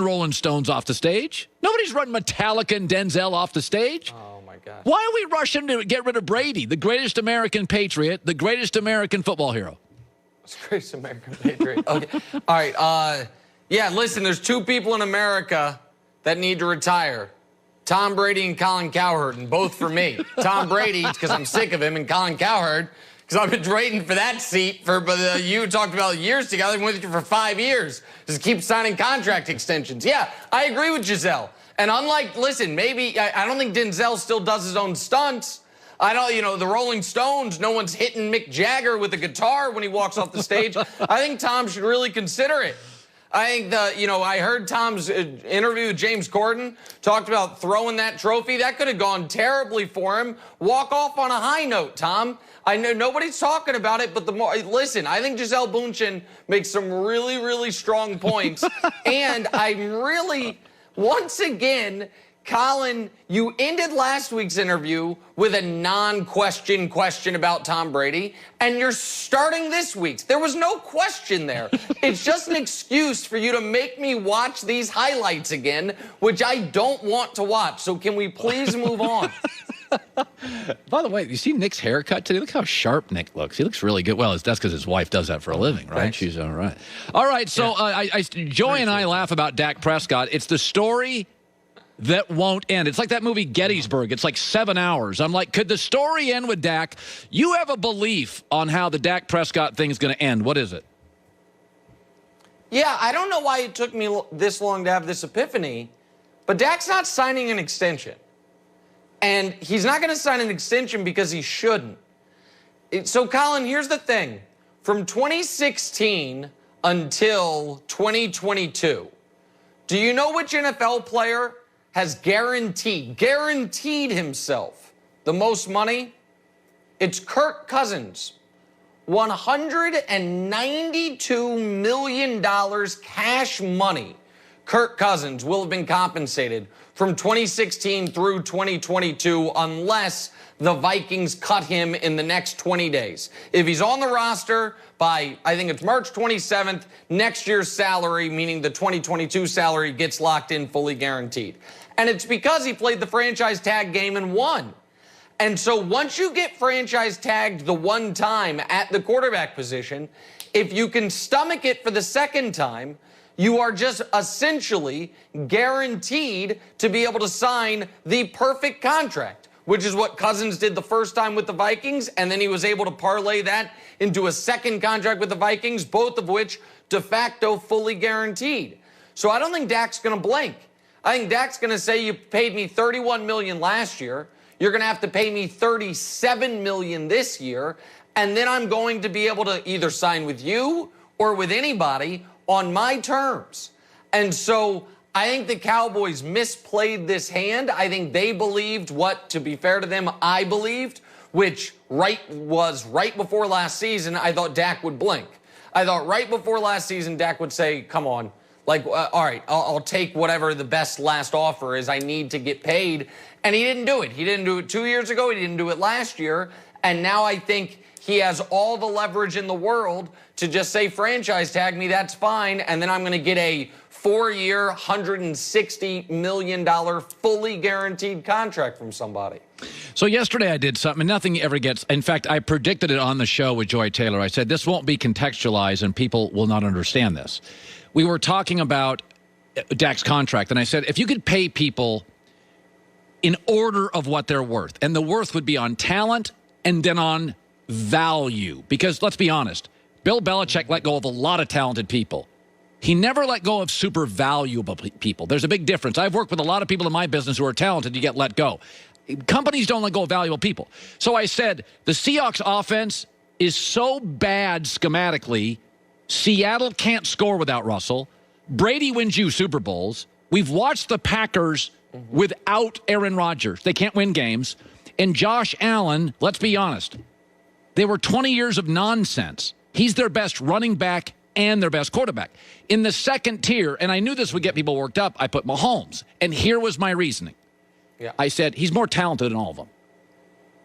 Rolling Stones off the stage. Nobody's running Metallica and Denzel off the stage. Oh, my gosh. Why are we rushing to get rid of Brady, the greatest American patriot, the greatest American football hero? It's the greatest American patriot. Okay. All right. Yeah, listen, there's two people in America that need to retire. Tom Brady and Colin Cowherd, and both for me. Tom Brady, because I'm sick of him, and Colin Cowherd, because I've been trading for that seat for, you talked about years together. I've been with you for 5 years. Just keep signing contract extensions. Yeah, I agree with Giselle. And unlike, listen, maybe, I don't think Denzel still does his own stunts. I don't, the Rolling Stones, no one's hitting Mick Jagger with a guitar when he walks off the stage. I think Tom should really consider it. I think I heard Tom's interview with James Corden, talked about throwing that trophy. That could have gone terribly for him. Walk off on a high note, Tom. I know nobody's talking about it, but listen, I think Giselle Bündchen makes some really, really strong points. And I'm really, once again, Colin, you ended last week's interview with a non-question question about Tom Brady, and you're starting this week's. There was no question there. It's just an excuse for you to make me watch these highlights again, which I don't want to watch. So can we please move on? By the way, you see Nick's haircut today? Look how sharp Nick looks. He looks really good. Well, that's because his wife does that for a living, right? Thanks. She's all right. All right, so Joey and I laugh about Dak Prescott. It's the story that won't end. It's like that movie Gettysburg. It's like 7 hours. I'm like, could the story end with Dak? You have a belief on how the Dak Prescott thing is going to end. What is it? Yeah, I don't know why it took me this long to have this epiphany, but Dak's not signing an extension. And he's not going to sign an extension because he shouldn't. So, Colin, here's the thing. From 2016 until 2022, do you know which NFL player has guaranteed himself the most money? It's Kirk Cousins. $192 million cash money. Kirk Cousins will have been compensated from 2016 through 2022 unless the Vikings cut him in the next 20 days. If he's on the roster by, I think it's March 27th, next year's salary, meaning the 2022 salary, gets locked in fully guaranteed. And it's because he played the franchise tag game and won. And so once you get franchise tagged the one time at the quarterback position, if you can stomach it for the second time, you are just essentially guaranteed to be able to sign the perfect contract, which is what Cousins did the first time with the Vikings, and then he was able to parlay that into a second contract with the Vikings, both of which de facto fully guaranteed. So I don't think Dak's going to blink. I think Dak's going to say, you paid me $31 million last year. You're going to have to pay me $37 million this year, and then I'm going to be able to either sign with you or with anybody on my terms. And so I think the Cowboys misplayed this hand. I think they believed what, to be fair to them, I believed, which was right before last season, I thought Dak would blink. I thought right before last season, Dak would say, come on, all right, I'll take whatever the best last offer is. I need to get paid. And he didn't do it. He didn't do it 2 years ago. He didn't do it last year. And now I think he has all the leverage in the world to just say, franchise tag me, that's fine. And then I'm going to get a 4-year, $160 million fully guaranteed contract from somebody. So yesterday I did something, and nothing ever gets, in fact, I predicted it on the show with Joy Taylor. I said, this won't be contextualized and people will not understand this. We were talking about Dak's contract, and I said, if you could pay people in order of what they're worth, and the worth would be on talent and then on value, because let's be honest, Bill Belichick let go of a lot of talented people. He never let go of super valuable people. There's a big difference. I've worked with a lot of people in my business who are talented. You get let go. Companies don't let go of valuable people. So I said, the Seahawks offense is so bad schematically, Seattle can't score without Russell. Brady wins you Super Bowls. We've watched the Packers without Aaron Rodgers. They can't win games. And Josh Allen, let's be honest, they were 20 years of nonsense. He's their best running back and their best quarterback. In the second tier, and I knew this would get people worked up, I put Mahomes. And here was my reasoning. Yeah. I said, he's more talented than all of them.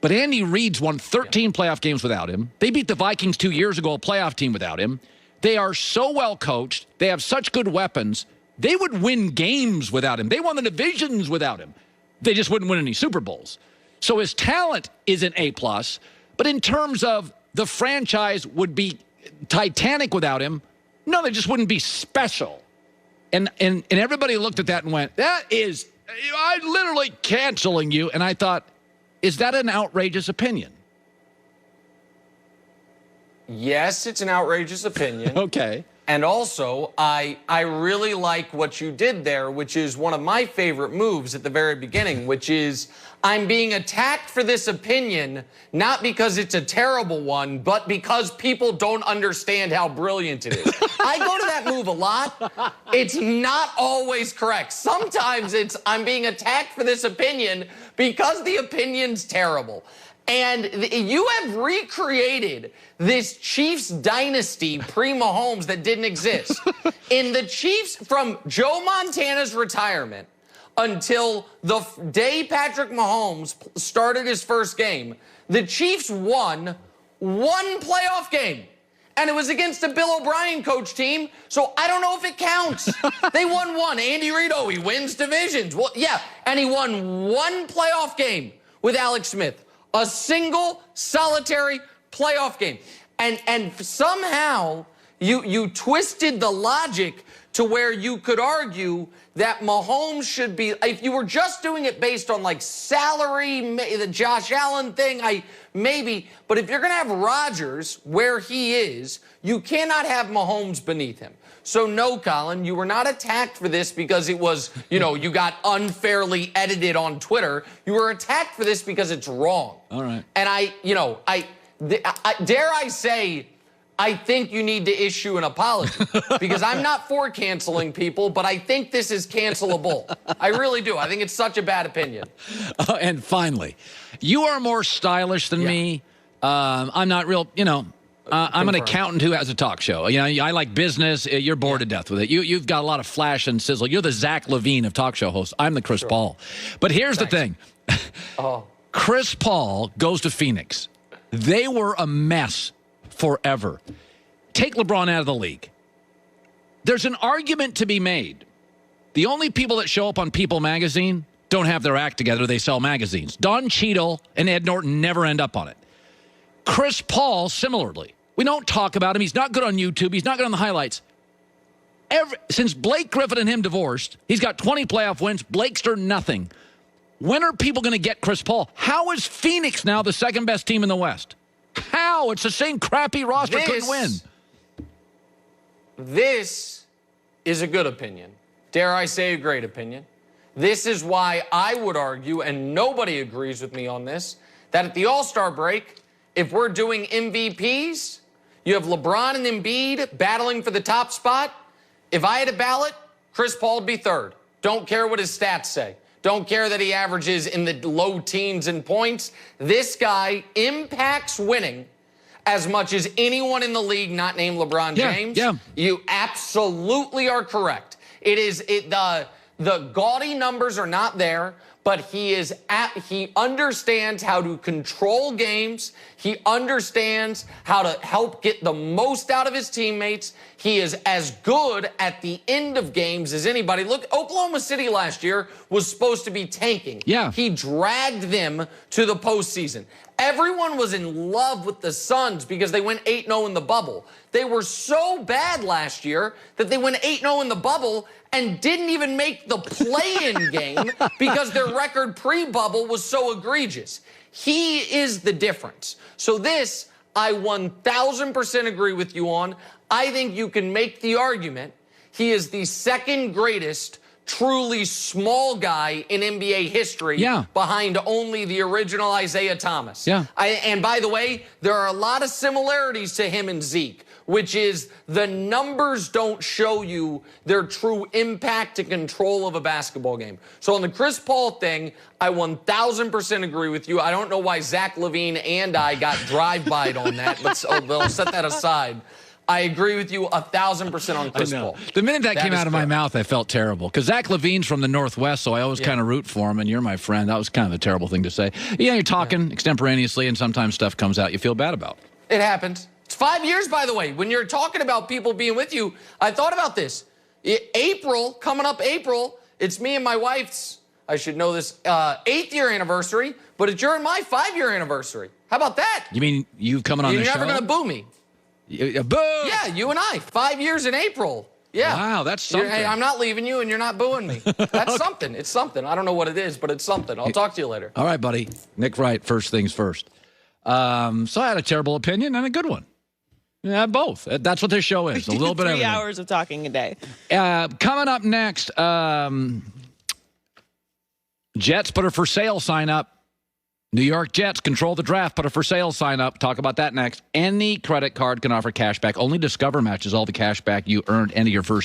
But Andy Reid's won 13 playoff games without him. They beat the Vikings 2 years ago, a playoff team without him. They are so well coached. They have such good weapons. They would win games without him. They won the divisions without him. They just wouldn't win any Super Bowls. So his talent is an A+, but in terms of the franchise would be Titanic without him, no, they just wouldn't be special. And everybody looked at that and went, I'm literally canceling you. And I thought, is that an outrageous opinion? Yes, it's an outrageous opinion. Okay. And also, I really like what you did there, which is one of my favorite moves at the very beginning, which is I'm being attacked for this opinion, not because it's a terrible one, but because people don't understand how brilliant it is. I go to that move a lot. It's not always correct. Sometimes it's I'm being attacked for this opinion because the opinion's terrible. And you have recreated this Chiefs dynasty pre-Mahomes that didn't exist. In the Chiefs, from Joe Montana's retirement until the day Patrick Mahomes started his first game, the Chiefs won one playoff game. And it was against a Bill O'Brien coach team, so I don't know if it counts. They won one. Andy Reid, he wins divisions. Well, yeah, and he won one playoff game with Alex Smith. A single, solitary playoff game. And somehow you twisted the logic to where you could argue that Mahomes should be, if you were just doing it based on like salary, the Josh Allen thing, maybe, but if you're going to have Rodgers where he is, you cannot have Mahomes beneath him. So no, Colin, you were not attacked for this because it was, you got unfairly edited on Twitter. You were attacked for this because it's wrong. All right. And dare I say, I think you need to issue an apology because I'm not for canceling people, but I think this is cancelable. I really do. I think it's such a bad opinion. And finally, you are more stylish than me. I'm not real, I'm an accountant who has a talk show. I like business. You're bored to death with it. You've got a lot of flash and sizzle. You're the Zach Levine of talk show hosts. I'm the Chris Paul. But here's the thing. Chris Paul goes to Phoenix. They were a mess forever. Take LeBron out of the league. There's an argument to be made. The only people that show up on People magazine don't have their act together. They sell magazines. Don Cheadle and Ed Norton never end up on it. Chris Paul, similarly. We don't talk about him. He's not good on YouTube. He's not good on the highlights. Since Blake Griffin and him divorced, he's got 20 playoff wins. Blakester, nothing. When are people going to get Chris Paul? How is Phoenix now the second best team in the West? How? It's the same crappy roster. Couldn't win. This is a good opinion. Dare I say a great opinion. This is why I would argue, and nobody agrees with me on this, that at the All-Star break, if we're doing MVPs, you have LeBron and Embiid battling for the top spot. If I had a ballot, Chris Paul would be third. Don't care what his stats say. Don't care that he averages in the low teens in points. This guy impacts winning as much as anyone in the league not named LeBron James. Yeah. You absolutely are correct. The gaudy numbers are not there, but he understands how to control games. He understands how to help get the most out of his teammates. He is as good at the end of games as anybody. Look, Oklahoma City last year was supposed to be tanking. Yeah. He dragged them to the postseason. Everyone was in love with the Suns because they went 8-0 in the bubble. They were so bad last year that they went 8-0 in the bubble and didn't even make the play-in game because their record pre-bubble was so egregious. He is the difference. So this, I 1,000% agree with you on. I think you can make the argument he is the second greatest truly small guy in NBA history behind only the original Isaiah Thomas. And by the way, there are a lot of similarities to him and Zeke, which is the numbers don't show you their true impact and control of a basketball game. So on the Chris Paul thing, I 1,000% agree with you. I don't know why Zach Levine and I got drive-by'd on that, but we'll set that aside. I agree with you 1,000% on Chris Paul. The minute that came out of my mouth, I felt terrible. Because Zach Levine's from the Northwest, so I always kind of root for him, and you're my friend. That was kind of a terrible thing to say. Yeah, you're talking extemporaneously, and sometimes stuff comes out you feel bad about. It happens. It's 5 years, by the way. When you're talking about people being with you, I thought about this. Coming up April, it's me and my wife's, I should know this, 8th year anniversary, but it's your and my 5-year anniversary. How about that? You mean you coming on the show? You're never going to boo me. Boo! Yeah, you and I. 5 years in April. Yeah. Wow, that's something. Hey, I'm not leaving you, and you're not booing me. That's something. It's something. I don't know what it is, but it's something. I'll talk to you later. All right, buddy. Nick Wright, first things first. So I had a terrible opinion and a good one. Yeah, both. That's what this show is. A little bit of 3 hours of talking a day. Coming up next, Jets put a for sale sign up. New York Jets control the draft, put a for sale sign up. Talk about that next. Any credit card can offer cash back. Only Discover matches all the cash back you earned into your first